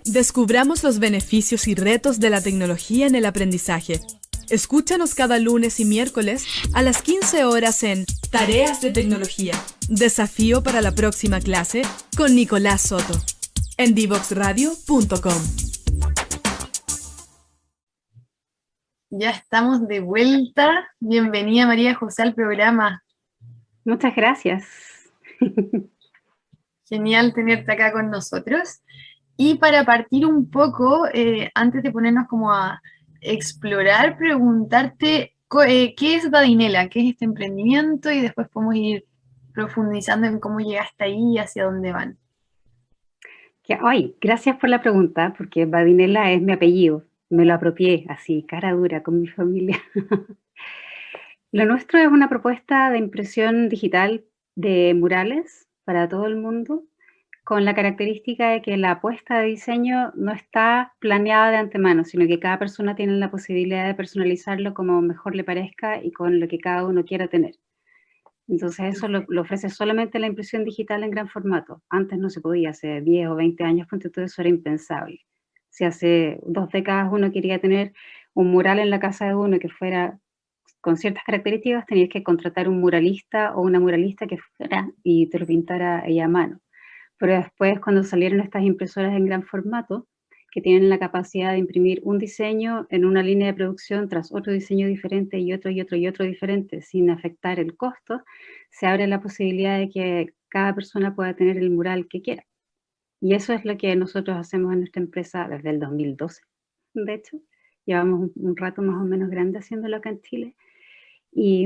Descubramos los beneficios y retos de la tecnología en el aprendizaje. Escúchanos cada lunes y miércoles a las 15 horas en Tareas de Tecnología. Desafío para la próxima clase con Nicolás Soto. En divoxradio.com. Ya estamos de vuelta. Bienvenida María José al programa. Muchas gracias. Genial tenerte acá con nosotros. Y para partir un poco, antes de ponernos como a explorar, preguntarte qué es Badinela, qué es este emprendimiento, y después podemos ir profundizando en cómo llegaste ahí y hacia dónde van. Ay, gracias por la pregunta, porque Badinela es mi apellido. Me lo apropié así, cara dura, con mi familia. Lo nuestro es una propuesta de impresión digital de murales para todo el mundo, con la característica de que la apuesta de diseño no está planeada de antemano, sino que cada persona tiene la posibilidad de personalizarlo como mejor le parezca y con lo que cada uno quiera tener. Entonces eso lo ofrece solamente la impresión digital en gran formato. Antes no se podía, hace 10 o 20 años, ponte todo eso era impensable. Si hace 2 décadas uno quería tener un mural en la casa de uno que fuera con ciertas características, tenías que contratar un muralista o una muralista que fuera y te lo pintara ella a mano. Pero después, cuando salieron estas impresoras en gran formato, que tienen la capacidad de imprimir un diseño en una línea de producción tras otro diseño diferente y otro y otro y otro diferente, sin afectar el costo, se abre la posibilidad de que cada persona pueda tener el mural que quiera. Y eso es lo que nosotros hacemos en nuestra empresa desde el 2012. De hecho, llevamos un rato más o menos grande haciéndolo acá en Chile. Y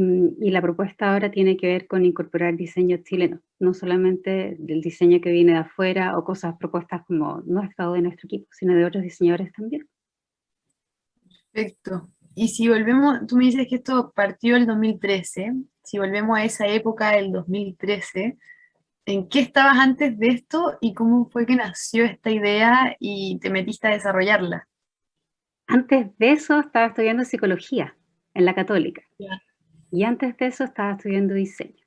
la propuesta ahora tiene que ver con incorporar diseños chilenos, no solamente del diseño que viene de afuera o cosas propuestas como nuestra o de nuestro equipo, sino de otros diseñadores también. Perfecto. Y si volvemos, tú me dices que esto partió el 2013, si volvemos a esa época del 2013, ¿en qué estabas antes de esto y cómo fue que nació esta idea y te metiste a desarrollarla? Antes de eso estaba estudiando psicología en la Católica. Ya. Y antes de eso estaba estudiando diseño.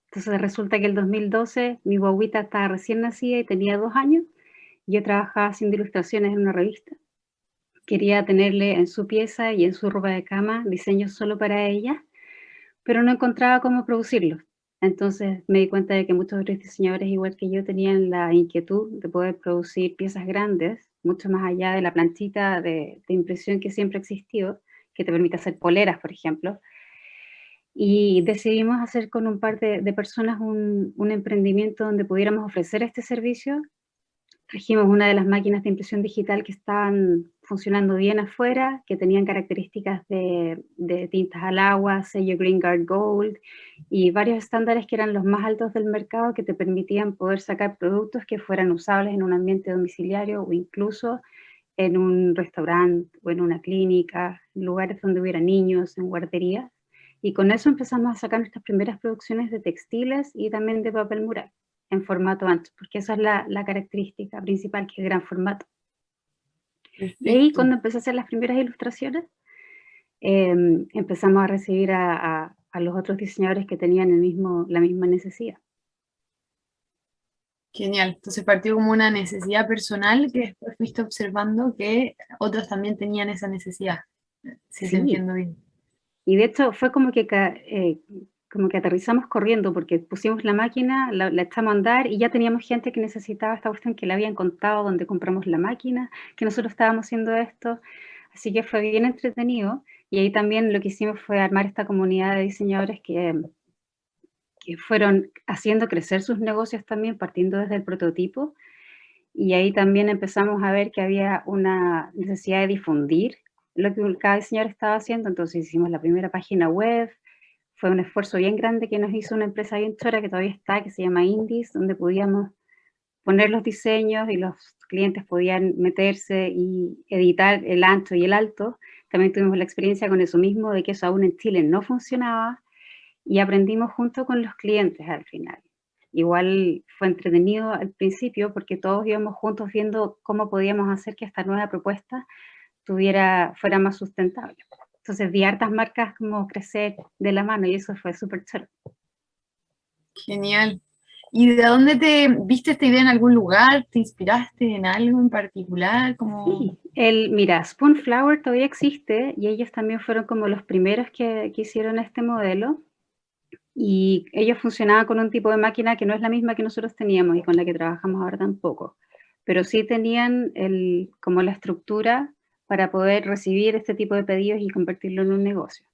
Entonces resulta que el 2012 mi guaguita estaba recién nacida y tenía 2 años. Yo trabajaba haciendo ilustraciones en una revista. Quería tenerle en su pieza y en su ropa de cama diseños solo para ella, pero no encontraba cómo producirlos. Entonces me di cuenta de que muchos otros diseñadores, igual que yo, tenían la inquietud de poder producir piezas grandes, mucho más allá de la planchita de impresión que siempre ha existido, que te permite hacer poleras, por ejemplo. Y decidimos hacer con un par de personas un emprendimiento donde pudiéramos ofrecer este servicio. Trajimos una de las máquinas de impresión digital que estaban funcionando bien afuera, que tenían características de tintas al agua, sello Green Guard Gold y varios estándares que eran los más altos del mercado que te permitían poder sacar productos que fueran usables en un ambiente domiciliario o incluso en un restaurante o en una clínica, en lugares donde hubiera niños, en guarderías. Y con eso empezamos a sacar nuestras primeras producciones de textiles y también de papel mural en formato ancho, porque esa es la característica principal, que es gran formato. Y ahí, Perfecto. cuando empecé a hacer las primeras ilustraciones, empezamos a recibir a los otros diseñadores que tenían la misma necesidad. Genial. Entonces partió como una necesidad personal que después fuiste observando que otros también tenían esa necesidad, si te Sí, entiendo bien. y de hecho fue como que aterrizamos corriendo, porque pusimos la máquina, la echamos a andar y ya teníamos gente que necesitaba esta cuestión, que le habían contado dónde compramos la máquina, que nosotros estábamos haciendo esto. Así que fue bien entretenido. Y ahí también lo que hicimos fue armar esta comunidad de diseñadores que fueron haciendo crecer sus negocios también, partiendo desde el prototipo. Y ahí también empezamos a ver que había una necesidad de difundir lo que cada diseñador estaba haciendo. Entonces hicimos la primera página web. Fue un esfuerzo bien grande que nos hizo una empresa bien chora que todavía está, que se llama Indies, donde podíamos poner los diseños y los clientes podían meterse y editar el ancho y el alto. También tuvimos la experiencia con eso mismo, de que eso aún en Chile no funcionaba, y aprendimos junto con los clientes al final. Igual fue entretenido al principio porque todos íbamos juntos viendo cómo podíamos hacer que esta nueva propuesta fuera más sustentable. Entonces vi hartas marcas como crecer de la mano y eso fue súper chulo. Genial. ¿Y de dónde te viste esta idea en algún lugar? ¿Te inspiraste en algo en particular? Como... Sí, mira, Spoonflower todavía existe y ellos también fueron como los primeros que hicieron este modelo y ellos funcionaban con un tipo de máquina que no es la misma que nosotros teníamos y con la que trabajamos ahora tampoco, pero sí tenían como la estructura para poder recibir este tipo de pedidos y convertirlo en un negocio.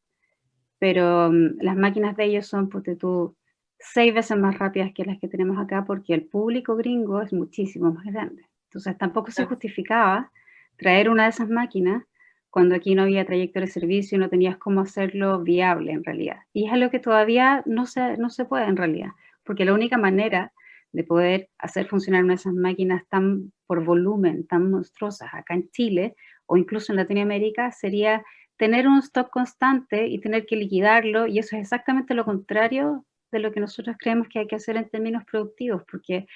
Pero las máquinas de ellos son, pues, tú, 6 veces más rápidas que las que tenemos acá porque el público gringo es muchísimo más grande. Entonces tampoco se justificaba traer una de esas máquinas cuando aquí no había trayectoria de servicio y no tenías cómo hacerlo viable en realidad. Y es algo que todavía no se puede en realidad, porque la única manera de poder hacer funcionar una de esas máquinas tan por volumen, tan monstruosas acá en Chile o incluso en Latinoamérica sería tener un stock constante y tener que liquidarlo, y eso es exactamente lo contrario de lo que nosotros creemos que hay que hacer en términos productivos, porque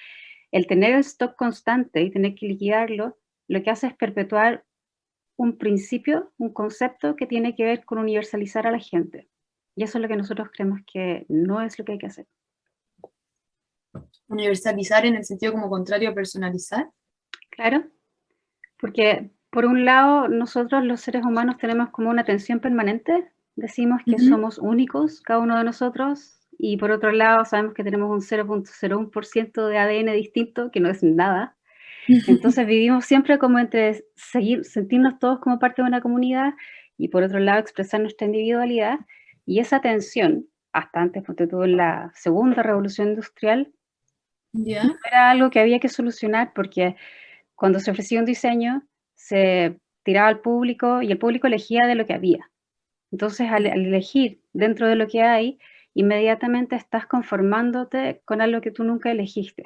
el tener el stock constante y tener que liquidarlo, lo que hace es perpetuar un principio, un concepto que tiene que ver con universalizar a la gente. Y eso es lo que nosotros creemos que no es lo que hay que hacer. Universalizar en el sentido como contrario a personalizar. Claro, porque por un lado nosotros los seres humanos tenemos como una tensión permanente, decimos que somos únicos, cada uno de nosotros, y por otro lado sabemos que tenemos un 0.01% de ADN distinto, que no es nada. Entonces vivimos siempre como entre sentirnos todos como parte de una comunidad y por otro lado expresar nuestra individualidad, y esa tensión, hasta antes, porque tuvo la segunda revolución industrial, ¿Ya? era algo que había que solucionar porque cuando se ofrecía un diseño, se tiraba al público y el público elegía de lo que había. Entonces, al elegir dentro de lo que hay, inmediatamente estás conformándote con algo que tú nunca elegiste.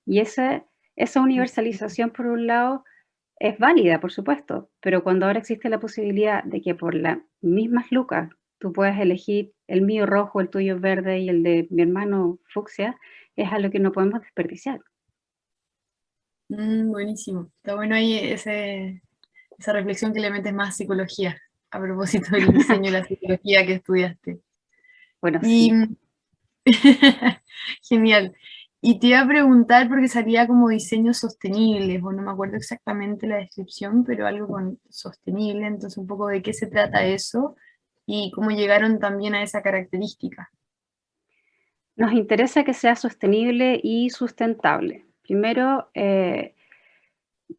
Y esa universalización, por un lado, es válida, por supuesto, pero cuando ahora existe la posibilidad de que por las mismas lucas tú puedas elegir el mío rojo, el tuyo verde y el de mi hermano fucsia, es algo que no podemos desperdiciar. Buenísimo. Está bueno ahí esa reflexión que le metes más psicología, a propósito del diseño y la psicología que estudiaste. Bueno, Y sí. genial. Y te iba a preguntar porque salía como diseño sostenible, o no me acuerdo exactamente la descripción, pero algo con sostenible, entonces un poco de qué se trata eso y cómo llegaron también a esa característica. Nos interesa que sea sostenible y sustentable. Primero,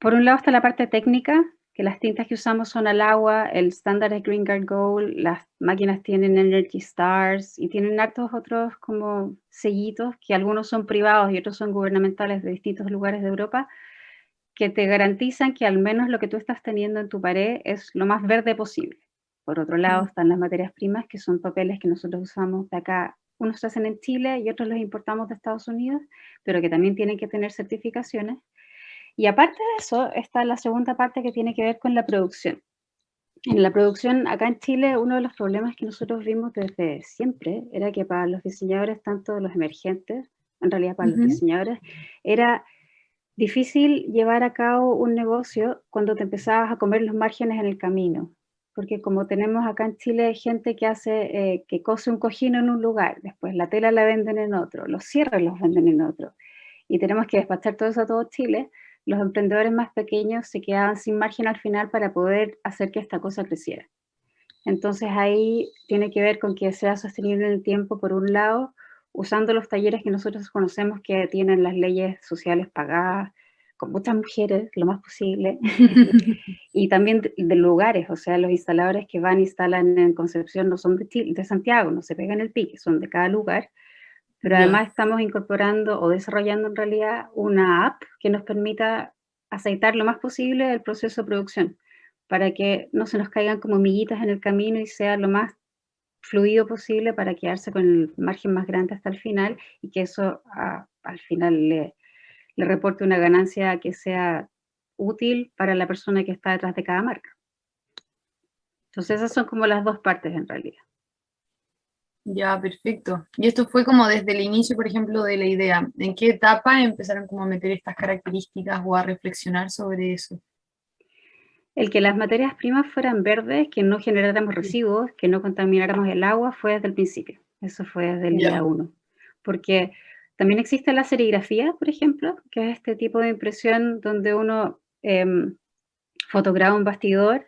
por un lado está la parte técnica, que las tintas que usamos son al agua, el estándar es Green Guard Gold, las máquinas tienen Energy Stars y tienen hartos otros como sellitos, que algunos son privados y otros son gubernamentales de distintos lugares de Europa, que te garantizan que al menos lo que tú estás teniendo en tu pared es lo más verde posible. Por otro lado están las materias primas, que son papeles que nosotros usamos de acá. Unos se hacen en Chile y otros los importamos de Estados Unidos, pero que también tienen que tener certificaciones. Y aparte de eso, está la segunda parte que tiene que ver con la producción. En la producción, acá en Chile, uno de los problemas que nosotros vimos desde siempre era que para los diseñadores, tanto los emergentes, en realidad para los diseñadores, era difícil llevar a cabo un negocio cuando te empezabas a comer los márgenes en el camino. Porque como tenemos acá en Chile gente que hace, que cose un cojín en un lugar, después la tela la venden en otro, los cierres los venden en otro, y tenemos que despachar todo eso a todo Chile, los emprendedores más pequeños se quedaban sin margen al final para poder hacer que esta cosa creciera. Entonces ahí tiene que ver con que sea sostenible en el tiempo, por un lado, usando los talleres que nosotros conocemos que tienen las leyes sociales pagadas, con muchas mujeres, lo más posible, y también de lugares, o sea, los instaladores que van e instalan en Concepción no son de Santiago, no se pegan el pique, son de cada lugar, pero además estamos incorporando o desarrollando en realidad una app que nos permita aceitar lo más posible el proceso de producción, para que no se nos caigan como miguitas en el camino y sea lo más fluido posible para quedarse con el margen más grande hasta el final y que eso al final le reporte una ganancia que sea útil para la persona que está detrás de cada marca. Entonces esas son como las dos partes en realidad. Ya, perfecto. Y esto fue como desde el inicio, por ejemplo, de la idea. ¿En qué etapa empezaron como a meter estas características o a reflexionar sobre eso? El que las materias primas fueran verdes, que no generáramos residuos, que no contamináramos el agua, fue desde el principio. Eso fue desde el día 1. Porque También existe la serigrafía, por ejemplo, que es este tipo de impresión donde uno fotograma un bastidor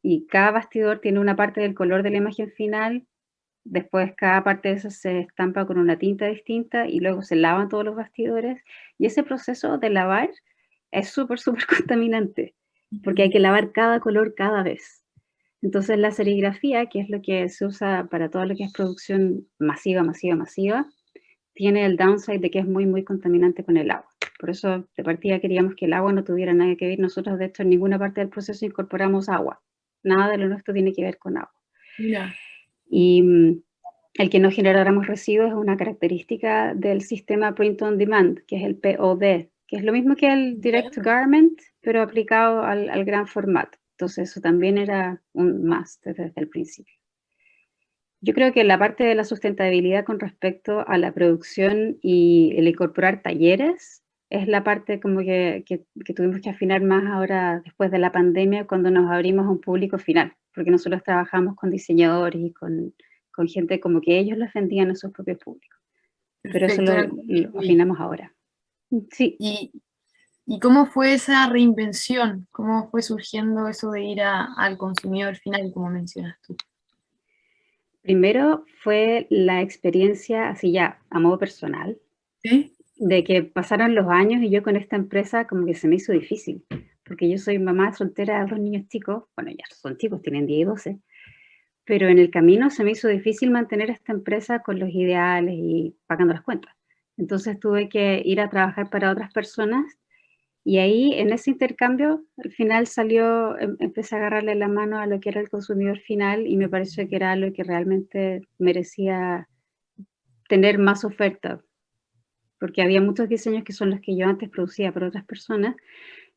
y cada bastidor tiene una parte del color de la imagen final. Después cada parte de eso se estampa con una tinta distinta y luego se lavan todos los bastidores. Y ese proceso de lavar es súper, súper contaminante, porque hay que lavar cada color cada vez. Entonces la serigrafía, que es lo que se usa para todo lo que es producción masiva, masiva, masiva, tiene el downside de que es muy, muy contaminante con el agua. Por eso de partida queríamos que el agua no tuviera nada que ver. Nosotros de hecho en ninguna parte del proceso incorporamos agua. Nada de lo nuestro tiene que ver con agua. Mira. Y el que no generáramos residuos es una característica del sistema Print on Demand, que es el POD, que es lo mismo que el Direct to Garment, pero aplicado al gran formato. Entonces eso también era un must desde el principio. Yo creo que la parte de la sustentabilidad con respecto a la producción y el incorporar talleres es la parte como que tuvimos que afinar más ahora después de la pandemia cuando nos abrimos a un público final, porque nosotros trabajamos con diseñadores y con gente como que ellos los vendían a sus propios públicos. Pero eso lo afinamos ahora. Sí. ¿Y cómo fue esa reinvención? ¿Cómo fue surgiendo eso de ir al consumidor final, como mencionas tú? Primero fue la experiencia, así ya a modo personal, ¿Sí? de que pasaron los años y yo con esta empresa como que se me hizo difícil, porque yo soy mamá soltera de 2 niños chicos, bueno, ya son chicos, tienen 10 y 12, pero en el camino se me hizo difícil mantener esta empresa con los ideales y pagando las cuentas. Entonces tuve que ir a trabajar para otras personas y ahí en ese intercambio al final salió, empecé a agarrarle la mano a lo que era el consumidor final y me pareció que era lo que realmente merecía tener más oferta, porque había muchos diseños que son los que yo antes producía para otras personas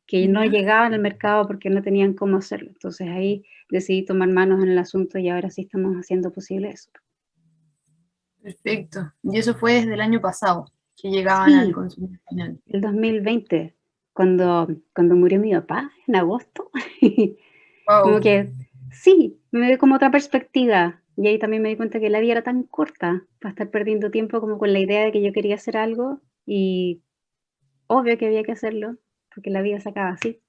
que no llegaban al mercado porque no tenían cómo hacerlo. Entonces ahí decidí tomar manos en el asunto y ahora sí estamos haciendo posible eso. Perfecto. Y eso fue desde el año pasado, que llegaban al consumidor final. El 2020, cuando murió mi papá, en agosto. Wow. Como que sí, me dio como otra perspectiva. Y ahí también me di cuenta que la vida era tan corta para estar perdiendo tiempo como con la idea de que yo quería hacer algo y obvio que había que hacerlo porque la vida se acaba así.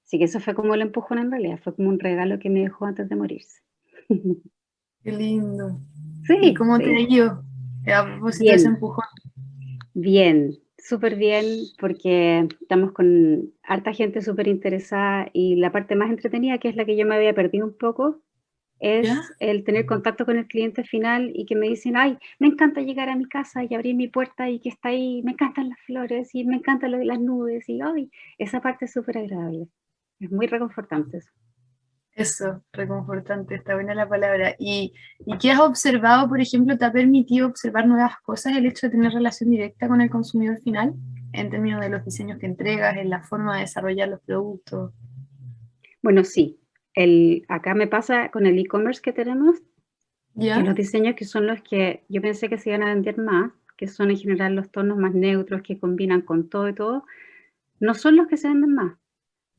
Así que eso fue como el empujón en realidad, fue como un regalo que me dejó antes de morirse. Qué lindo. Sí. ¿Y cómo te ha ido a propósito de ese empujón? Bien, súper bien, porque estamos con harta gente súper interesada y la parte más entretenida, que es la que yo me había perdido un poco, es el tener contacto con el cliente final y que me dicen, ay, me encanta llegar a mi casa y abrir mi puerta y que está ahí, me encantan las flores y me encantan las nubes y ay, esa parte es súper agradable, es muy reconfortante eso. Eso, reconfortante, está buena la palabra. ¿Y qué has observado, por ejemplo, te ha permitido observar nuevas cosas el hecho de tener relación directa con el consumidor final, en términos de los diseños que entregas, en la forma de desarrollar los productos? Bueno, sí, acá me pasa con el e-commerce que tenemos, que los diseños que son los que yo pensé que se iban a vender más, que son en general los tonos más neutros que combinan con todo y todo, no son los que se venden más.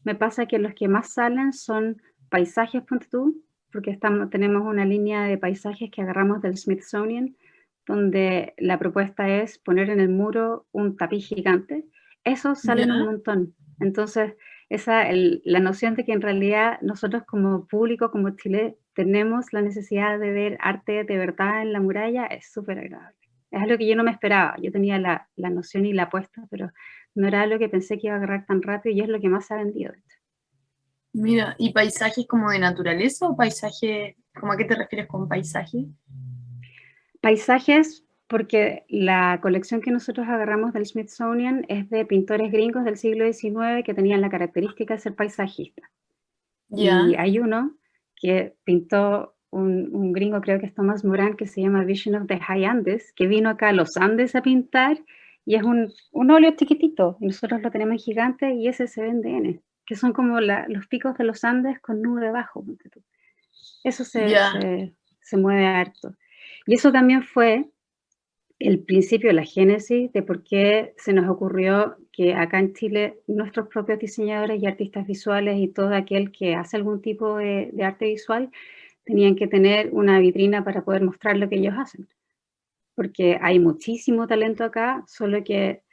Me pasa que los que más salen son paisajes, ponte tú, porque tenemos una línea de paisajes que agarramos del Smithsonian, donde la propuesta es poner en el muro un tapiz gigante. Esos salen un montón. Entonces, la noción de que en realidad nosotros como público, como Chile, tenemos la necesidad de ver arte de verdad en la muralla es súper agradable. Es algo que yo no me esperaba. Yo tenía la noción y la apuesta, pero no era algo que pensé que iba a agarrar tan rápido y es lo que más se ha vendido. Mira, ¿y paisajes como de naturaleza o paisajes, como a qué te refieres con paisaje? Paisajes, porque la colección que nosotros agarramos del Smithsonian es de pintores gringos del siglo XIX que tenían la característica de ser paisajistas. Y hay uno que pintó un gringo, creo que es Thomas Moran, que se llama Vision of the High Andes, que vino acá a los Andes a pintar y es un óleo chiquitito, y nosotros lo tenemos gigante y ese se vende N, que son como los picos de los Andes con nube debajo. Eso se mueve harto. Y eso también fue el principio, la génesis de por qué se nos ocurrió que acá en Chile nuestros propios diseñadores y artistas visuales y todo aquel que hace algún tipo de arte visual tenían que tener una vitrina para poder mostrar lo que ellos hacen. porque hay muchísimo talento acá, solo que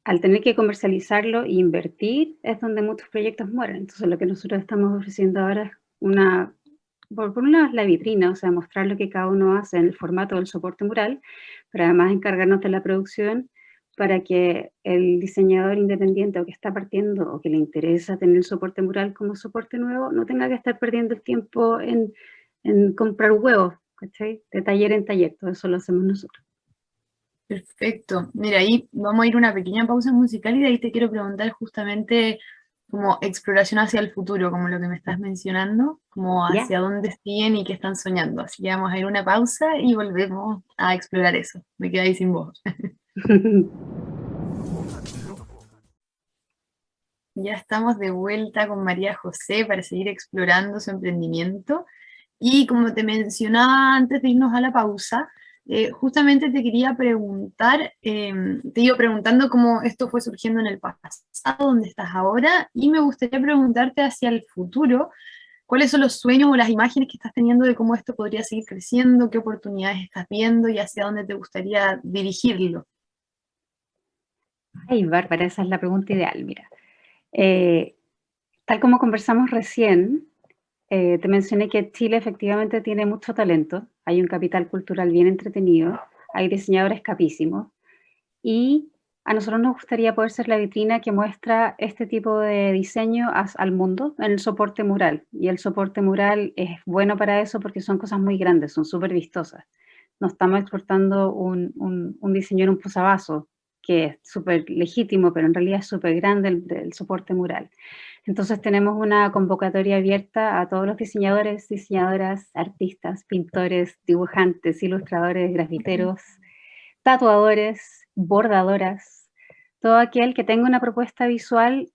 al tener que comercializarlo e invertir es donde muchos proyectos mueren. Entonces lo que nosotros estamos ofreciendo ahora es por un lado es la vitrina, o sea, mostrar lo que cada uno hace en el formato del soporte mural, pero además encargarnos de la producción para que el diseñador independiente o que está partiendo o que le interesa tener el soporte mural como soporte nuevo, no tenga que estar perdiendo el tiempo en comprar huevos, ¿cachai? De taller en taller, todo eso lo hacemos nosotros. Perfecto. Mira, ahí vamos a ir a una pequeña pausa musical y de ahí te quiero preguntar justamente como exploración hacia el futuro, como lo que me estás mencionando, como ¿Ya? hacia dónde siguen y qué están soñando. Así que vamos a ir a una pausa y volvemos a explorar eso. Me quedé ahí sin voz. Ya estamos de vuelta con María José para seguir explorando su emprendimiento. Y como te mencionaba antes de irnos a la pausa, justamente te quería preguntar, te iba preguntando cómo esto fue surgiendo en el pasado, dónde estás ahora, y me gustaría preguntarte hacia el futuro, cuáles son los sueños o las imágenes que estás teniendo de cómo esto podría seguir creciendo, qué oportunidades estás viendo y hacia dónde te gustaría dirigirlo. Ay, Bárbara, esa es la pregunta ideal, mira. Eh, Tal como conversamos recién, te mencioné que Chile efectivamente tiene mucho talento, hay un capital cultural bien entretenido, hay diseñadores capísimos y a nosotros nos gustaría poder ser la vitrina que muestra este tipo de diseño al mundo en el soporte mural. Y el soporte mural es bueno para eso porque son cosas muy grandes, son súper vistosas. No estamos exportando un diseño en un posavasos, que es súper legítimo, pero en realidad es súper grande el soporte mural. Entonces tenemos una convocatoria abierta a todos los diseñadores, diseñadoras, artistas, pintores, dibujantes, ilustradores, grafiteros, tatuadores, bordadoras, todo aquel que tenga una propuesta visual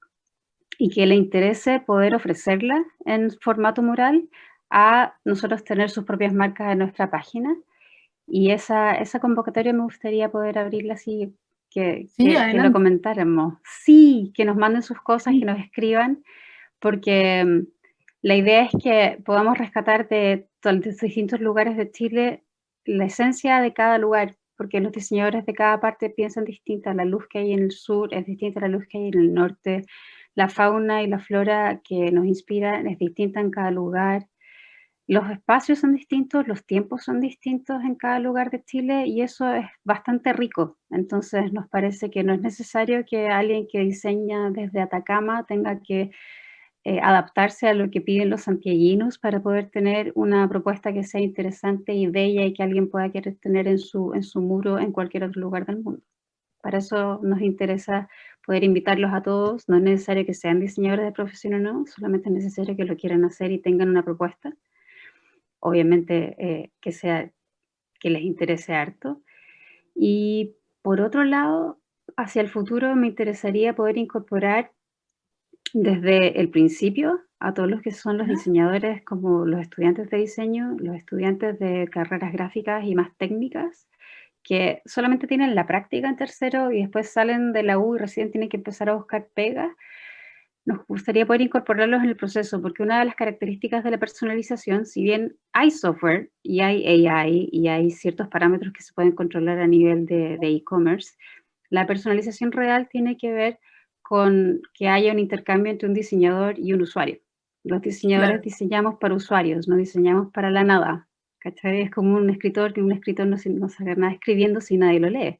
y que le interese poder ofrecerla en formato mural, a nosotros tener sus propias marcas en nuestra página. Y esa convocatoria me gustaría poder abrirla así, Sí, que lo adelante. comentáramos. Sí, que nos manden sus cosas, que Sí. nos escriban, porque la idea es que podamos rescatar de distintos lugares de Chile la esencia de cada lugar, porque los diseñadores de cada parte piensan distinta. La luz que hay en el sur es distinta a la luz que hay en el norte. La fauna y la flora que nos inspiran es distinta en cada lugar. Los espacios son distintos, los tiempos son distintos en cada lugar de Chile y eso es bastante rico. Entonces nos parece que no es necesario que alguien que diseña desde Atacama tenga que adaptarse a lo que piden los santiaguinos para poder tener una propuesta que sea interesante y bella y que alguien pueda querer tener en su muro en cualquier otro lugar del mundo. Para eso nos interesa poder invitarlos a todos. No es necesario que sean diseñadores de profesión o no, solamente es necesario que lo quieran hacer y tengan una propuesta. Obviamente que les interese harto. Y por otro lado, hacia el futuro me interesaría poder incorporar desde el principio a todos los que son los ¿Ya? diseñadores, como los estudiantes de diseño, los estudiantes de carreras gráficas y más técnicas, que solamente tienen la práctica en tercero y después salen de la U y recién tienen que empezar a buscar pegas. Nos gustaría poder incorporarlos en el proceso, porque una de las características de la personalización, si bien hay software y hay AI y hay ciertos parámetros que se pueden controlar a nivel de e-commerce, la personalización real tiene que ver con que haya un intercambio entre un diseñador y un usuario. Los diseñadores Claro. diseñamos para usuarios, no diseñamos para la nada. ¿Cachai? Es como un escritor, que un escritor no sabe nada escribiendo si nadie lo lee.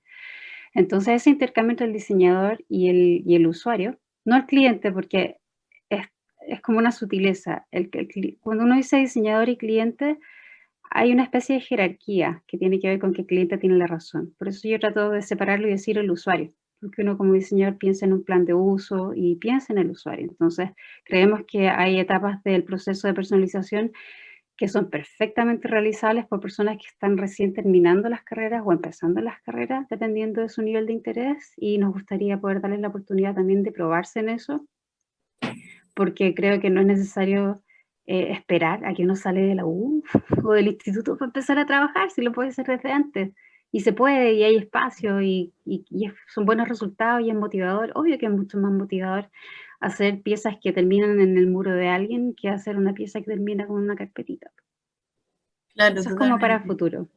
Entonces, ese intercambio entre el diseñador y el usuario, no el cliente, porque es, es como una sutileza. Cuando uno dice diseñador y cliente, hay una especie de jerarquía que tiene que ver con que el cliente tiene la razón. Por eso yo trato de separarlo y decir el usuario, porque uno como diseñador piensa en un plan de uso y piensa en el usuario. Entonces, creemos que hay etapas del proceso de personalización que son perfectamente realizables por personas que están recién terminando las carreras o empezando las carreras, dependiendo de su nivel de interés, y nos gustaría poder darles la oportunidad también de probarse en eso, porque creo que no es necesario esperar a que uno sale de la U o del instituto para empezar a trabajar, si lo puede hacer desde antes. Y se puede, y hay espacio, son buenos resultados, y es motivador. Obvio que es mucho más motivador hacer piezas que terminan en el muro de alguien que hacer una pieza que termina con una carpetita. Claro, Eso es como para totalmente. futuro.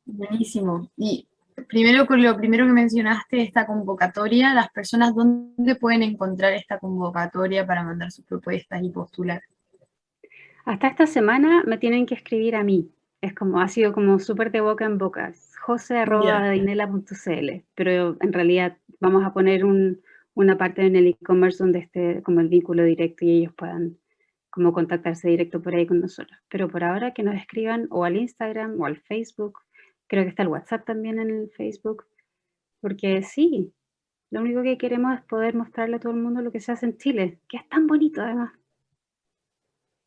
Buenísimo. Y primero, con lo primero que mencionaste, esta convocatoria, las personas, ¿dónde pueden encontrar esta convocatoria para mandar sus propuestas y postular? Hasta esta semana me tienen que escribir a mí. Ha sido como súper de boca en boca. Ya. jose@dinela.cl, pero en realidad vamos a poner una parte en el e-commerce donde esté como el vínculo directo y ellos puedan como contactarse directo por ahí con nosotros. Pero por ahora que nos escriban o al Instagram o al Facebook, creo que está el WhatsApp también en el Facebook, porque sí, lo único que queremos es poder mostrarle a todo el mundo lo que se hace en Chile, que es tan bonito además.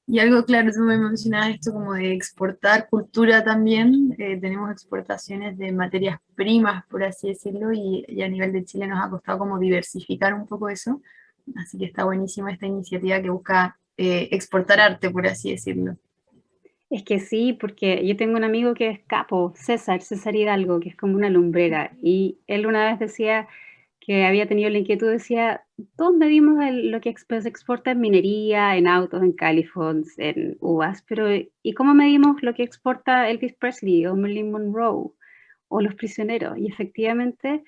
Y algo claro, tú me mencionabas esto como de exportar cultura también. Tenemos exportaciones de materias primas, por así decirlo, y a nivel de Chile nos ha costado como diversificar un poco eso. Así que está buenísima esta iniciativa que busca exportar arte, por así decirlo. Es que sí, porque yo tengo un amigo que es capo, César Hidalgo, que es como una lumbrera, y él una vez decía que había tenido la inquietud, decía, todos medimos lo que se exporta en minería, en autos, en califons, en uvas, pero ¿y cómo medimos lo que exporta Elvis Presley o Marilyn Monroe o los prisioneros? Y efectivamente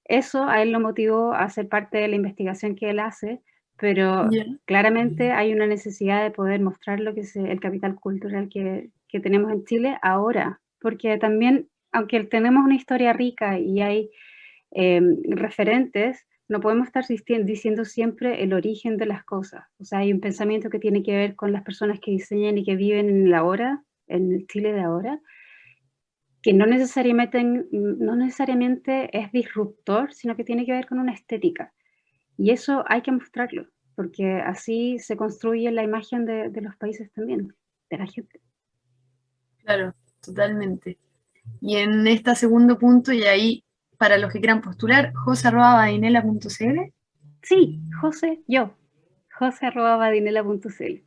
eso a él lo motivó a ser parte de la investigación que él hace, pero Ya. claramente hay una necesidad de poder mostrar lo que es el capital cultural que tenemos en Chile ahora, porque también, aunque tenemos una historia rica y hay referentes, no podemos estar diciendo siempre el origen de las cosas. O sea, hay un pensamiento que tiene que ver con las personas que diseñan y que viven en el ahora, en el Chile de ahora, que no necesariamente es disruptor, sino que tiene que ver con una estética. Y eso hay que mostrarlo, porque así se construye la imagen de los países también, de la gente. Claro, totalmente. Y en este segundo punto, y ahí, para los que quieran postular, jose@badinela.cl. Sí, jose@badinela.cl.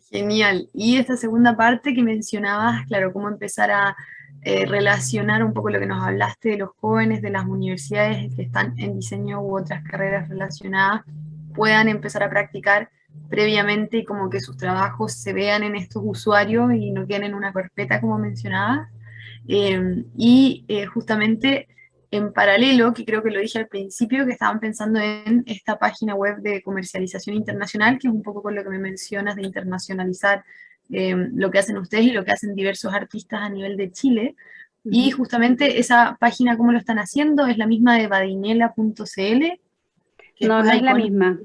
Genial. Y esta segunda parte que mencionabas, claro, cómo empezar a relacionar un poco lo que nos hablaste de los jóvenes, de las universidades que están en diseño u otras carreras relacionadas, puedan empezar a practicar previamente y como que sus trabajos se vean en estos usuarios y no queden en una carpeta como mencionabas. Justamente en paralelo, que creo que lo dije al principio, que estaban pensando en esta página web de comercialización internacional, que es un poco con lo que me mencionas de internacionalizar lo que hacen ustedes y lo que hacen diversos artistas a nivel de Chile. Y Ujú. justamente esa página, ¿cómo lo están haciendo? Es la misma de badinela.cl, que No, después no es hay la con misma.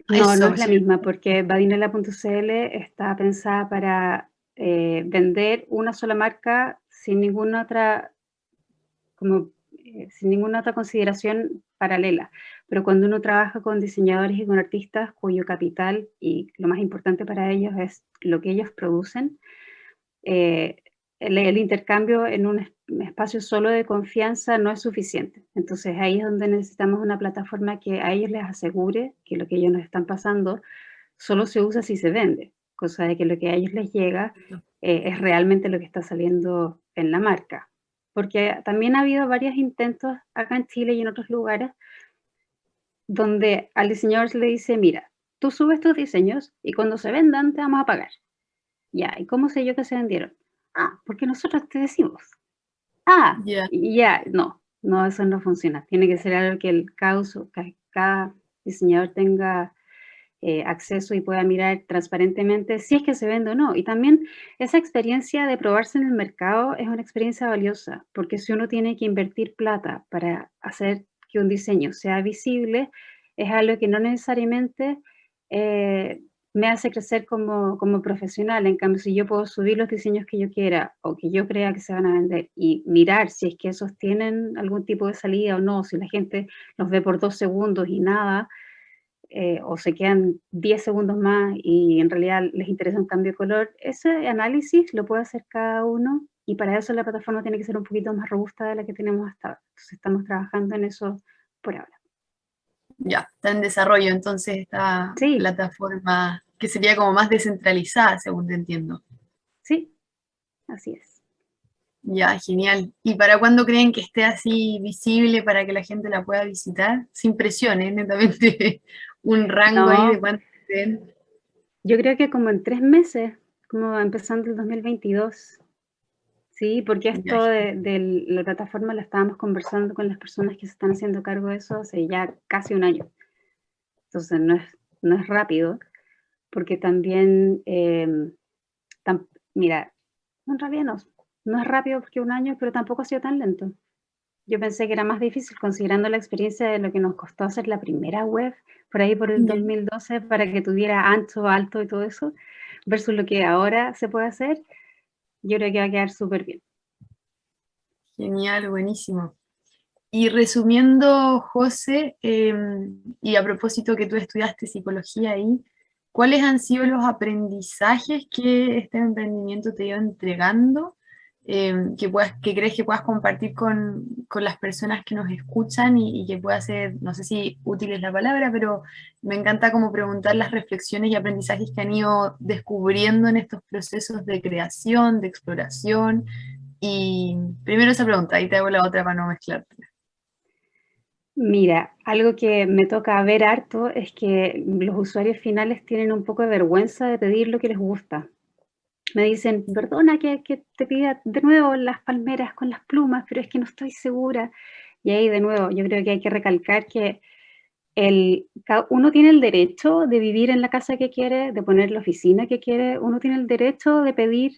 No eso, es la sí. misma, porque badinela.cl está pensada para vender una sola marca sin ninguna otra sin ninguna otra consideración paralela. Pero cuando uno trabaja con diseñadores y con artistas cuyo capital y lo más importante para ellos es lo que ellos producen, eh, el intercambio en un espacio solo de confianza no es suficiente. Entonces ahí es donde necesitamos una plataforma que a ellos les asegure que lo que ellos nos están pasando solo se usa si se vende, cosa de que lo que a ellos les llega es realmente lo que está saliendo en la marca. Porque también ha habido varios intentos acá en Chile y en otros lugares donde al diseñador se le dice, mira, tú subes tus diseños y cuando se vendan te vamos a pagar. Ya, ¿y cómo sé yo que se vendieron? Ah, porque nosotros te decimos. Ah, Ya. ya, no, eso no funciona. Tiene que ser algo que cada diseñador tenga acceso y pueda mirar transparentemente si es que se vende o no. Y también esa experiencia de probarse en el mercado es una experiencia valiosa, porque si uno tiene que invertir plata para hacer que un diseño sea visible, es algo que no necesariamente eh, me hace crecer como profesional. En cambio, si yo puedo subir los diseños que yo quiera o que yo crea que se van a vender y mirar si es que esos tienen algún tipo de salida o no, si la gente los ve por 2 segundos y nada, o se quedan 10 segundos más y en realidad les interesa un cambio de color, ese análisis lo puede hacer cada uno y para eso la plataforma tiene que ser un poquito más robusta de la que tenemos hasta ahora. Entonces estamos trabajando en eso por ahora. Ya, está en desarrollo entonces esta Sí, plataforma que sería como más descentralizada, según te entiendo. sí, así es. Ya, genial. ¿Y para cuándo creen que esté así visible para que la gente la pueda visitar? Sin presiones, netamente un rango ahí de No, cuánto estén. yo creo que como en 3 meses, como empezando el 2022. Sí, porque Ya, esto de la plataforma lo estábamos conversando con las personas que se están haciendo cargo de eso hace ya casi un año. Entonces no es rápido, porque también, mira, en realidad no es rápido porque un año, pero tampoco ha sido tan lento. Yo pensé que era más difícil considerando la experiencia de lo que nos costó hacer la primera web, por ahí por el ya. 2012, para que tuviera ancho, alto y todo eso, versus lo que ahora se puede hacer. Yo creo que va a quedar súper bien. Genial, buenísimo. Y resumiendo, José, y a propósito que tú estudiaste psicología ahí, ¿cuáles han sido los aprendizajes que este emprendimiento te iba entregando, que crees que puedas compartir con las personas que nos escuchan y que pueda ser, no sé si útil es la palabra, pero me encanta como preguntar las reflexiones y aprendizajes que han ido descubriendo en estos procesos de creación, de exploración? Y primero esa pregunta, ahí te hago la otra para no mezclarte. Mira, algo que me toca ver harto es que los usuarios finales tienen un poco de vergüenza de pedir lo que les gusta. Me dicen, perdona que te pida de nuevo las palmeras con las plumas, pero es que no estoy segura. Y ahí de nuevo, yo creo que hay que recalcar que uno tiene el derecho de vivir en la casa que quiere, de poner la oficina que quiere, uno tiene el derecho de pedir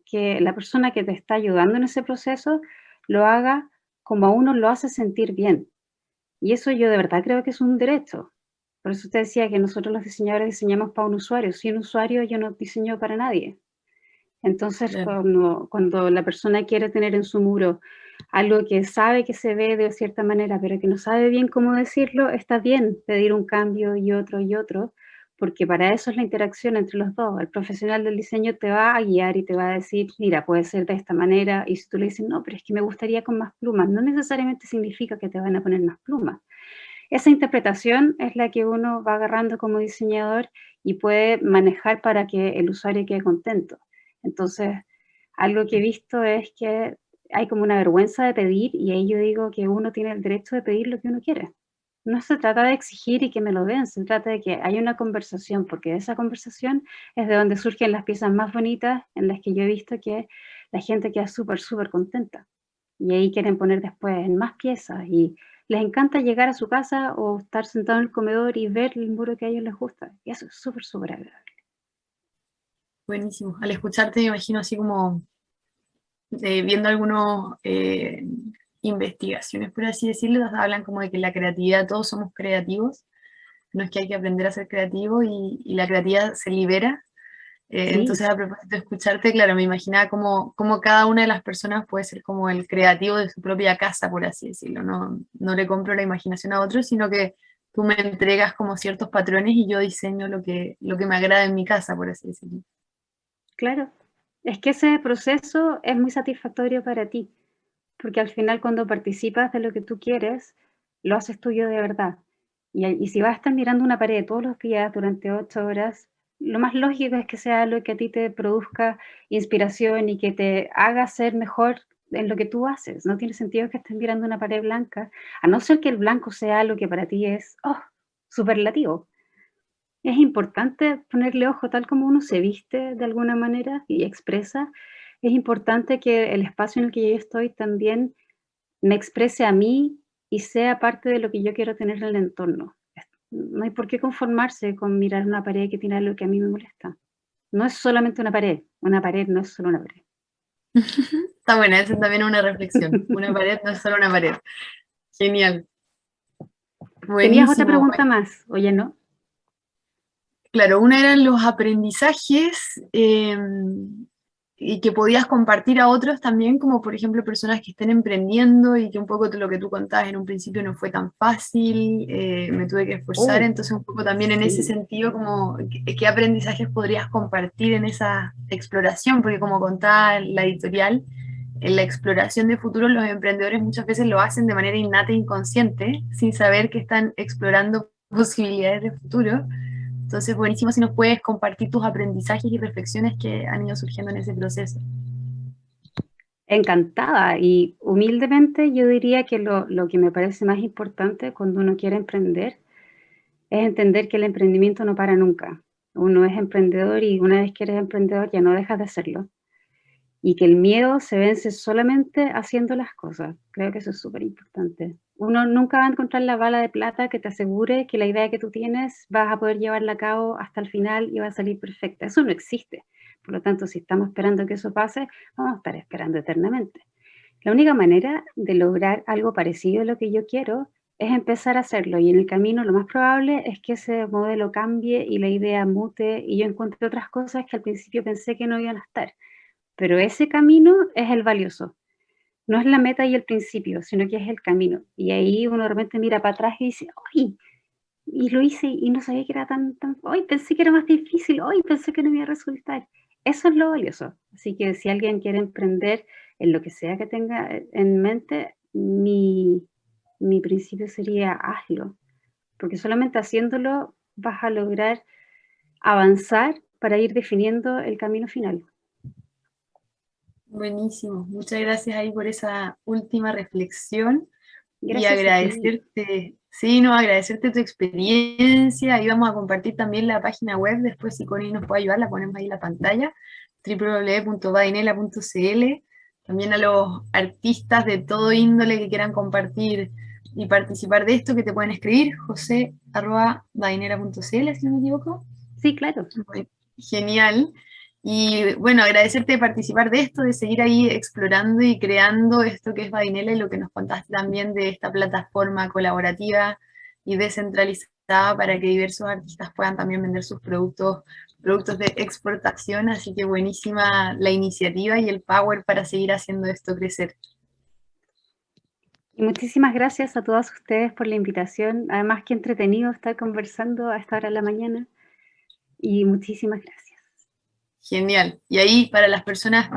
que la persona que te está ayudando en ese proceso lo haga como a uno lo hace sentir bien. Y eso yo de verdad creo que es un derecho. Por eso te decía que nosotros los diseñadores diseñamos para un usuario. Sin usuario yo no diseño para nadie. Entonces, Claro. cuando la persona quiere tener en su muro algo que sabe que se ve de cierta manera, pero que no sabe bien cómo decirlo, está bien pedir un cambio y otro, porque para eso es la interacción entre los dos. El profesional del diseño te va a guiar y te va a decir, mira, puede ser de esta manera, y si tú le dices, no, pero es que me gustaría con más plumas, no necesariamente significa que te van a poner más plumas. Esa interpretación es la que uno va agarrando como diseñador y puede manejar para que el usuario quede contento. Entonces, algo que he visto es que hay como una vergüenza de pedir y ahí yo digo que uno tiene el derecho de pedir lo que uno quiere. No se trata de exigir y que me lo den, se trata de que haya una conversación, porque de esa conversación es de donde surgen las piezas más bonitas en las que yo he visto que la gente queda súper, súper contenta. Y ahí quieren poner después en más piezas y les encanta llegar a su casa o estar sentado en el comedor y ver el muro que a ellos les gusta. Y eso es súper, súper agradable. Buenísimo. Al escucharte me imagino así como viendo algunas investigaciones, por así decirlo, hablan como de que la creatividad, todos somos creativos, no es que hay que aprender a ser creativo y la creatividad se libera. Sí, Entonces, a propósito de escucharte, claro, me imaginaba cómo cada una de las personas puede ser como el creativo de su propia casa, por así decirlo. No, no le compro la imaginación a otros, sino que tú me entregas como ciertos patrones y yo diseño lo que me agrada en mi casa, por así decirlo. claro. Es que ese proceso es muy satisfactorio para ti, porque al final cuando participas de lo que tú quieres, lo haces tuyo de verdad. Y si vas a estar mirando una pared todos los días durante 8 horas, lo más lógico es que sea lo que a ti te produzca inspiración y que te haga ser mejor en lo que tú haces. No tiene sentido que estés mirando una pared blanca, a no ser que el blanco sea lo que para ti es, oh, superlativo. Es importante ponerle ojo, tal como uno se viste de alguna manera y expresa, es importante que el espacio en el que yo estoy también me exprese a mí y sea parte de lo que yo quiero tener en el entorno. No hay por qué conformarse con mirar una pared que tiene algo que a mí me molesta. No es solamente una pared no es solo una pared. Está buena, esa también es una reflexión. Una pared no es solo una pared. Genial, ¿Tenías otra buenísimo. pregunta más? Oye, ¿no? Claro, una eran los aprendizajes y que podías compartir a otros también, como por ejemplo personas que estén emprendiendo y que un poco lo que tú contabas en un principio no fue tan fácil, me tuve que esforzar, Oh, entonces un poco también en ese sí. sentido, como qué aprendizajes podrías compartir en esa exploración, porque como contaba la editorial, en la exploración de futuros los emprendedores muchas veces lo hacen de manera innata e inconsciente, sin saber que están explorando posibilidades de futuro. Entonces, buenísimo si nos puedes compartir tus aprendizajes y reflexiones que han ido surgiendo en ese proceso. Encantada y humildemente yo diría que lo que me parece más importante cuando uno quiere emprender es entender que el emprendimiento no para nunca. Uno es emprendedor y una vez que eres emprendedor ya no dejas de serlo. y que el miedo se vence solamente haciendo las cosas. Creo que eso es súper importante. Uno nunca va a encontrar la bala de plata que te asegure que la idea que tú tienes vas a poder llevarla a cabo hasta el final y va a salir perfecta. Eso no existe. Por lo tanto, si estamos esperando que eso pase, vamos a estar esperando eternamente. La única manera de lograr algo parecido a lo que yo quiero es empezar a hacerlo, y en el camino lo más probable es que ese modelo cambie y la idea mute y yo encuentre otras cosas que al principio pensé que no iban a estar. Pero ese camino es el valioso. No es la meta y el principio, sino que es el camino. Y ahí uno de repente mira para atrás y dice, ¡ay! Y lo hice y no sabía que era tan, ¡ay! Pensé que era más difícil, ¡ay! Pensé que no me iba a resultar. Eso es lo valioso. Así que si alguien quiere emprender en lo que sea que tenga en mente, mi principio sería hazlo. Porque solamente haciéndolo vas a lograr avanzar para ir definiendo el camino final. Buenísimo, muchas gracias ahí por esa última reflexión. Gracias y agradecerte, sí, no, agradecerte tu experiencia. Ahí vamos a compartir también la página web, después si Connie nos puede ayudar, la ponemos ahí en la pantalla, www.badinela.cl. También a los artistas de todo índole que quieran compartir y participar de esto, que te pueden escribir, jose@badinela.cl, si no me equivoco. Sí, claro. Genial. Y bueno, agradecerte de participar de esto, de seguir ahí explorando y creando esto que es Badinela, y lo que nos contaste también de esta plataforma colaborativa y descentralizada para que diversos artistas puedan también vender sus productos de exportación. Así que buenísima la iniciativa y el power para seguir haciendo esto crecer. Y muchísimas gracias a todos ustedes por la invitación. Además, qué entretenido estar conversando a esta hora de la mañana. Y muchísimas gracias. Genial. Y ahí, para las personas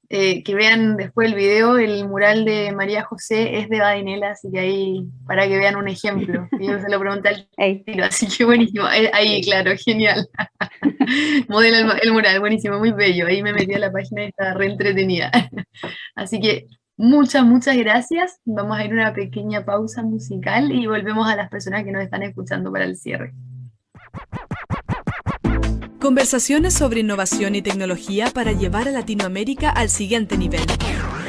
que vean después el video, el mural de María José es de Badinela, así que ahí, para que vean un ejemplo. Yo se lo pregunté al tiro, así que buenísimo. Ahí, claro, genial. Modela el mural, buenísimo, muy bello. Ahí me metí a la página y está re entretenida. Así que muchas gracias. Vamos a ir a una pequeña pausa musical y volvemos a las personas que nos están escuchando para el cierre. Conversaciones sobre innovación y tecnología para llevar a Latinoamérica al siguiente nivel.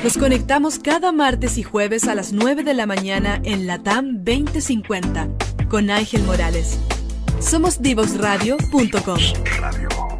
Nos conectamos cada martes y jueves a las 9 de la mañana en LATAM 2050 con Ángel Morales. Somos divosradio.com.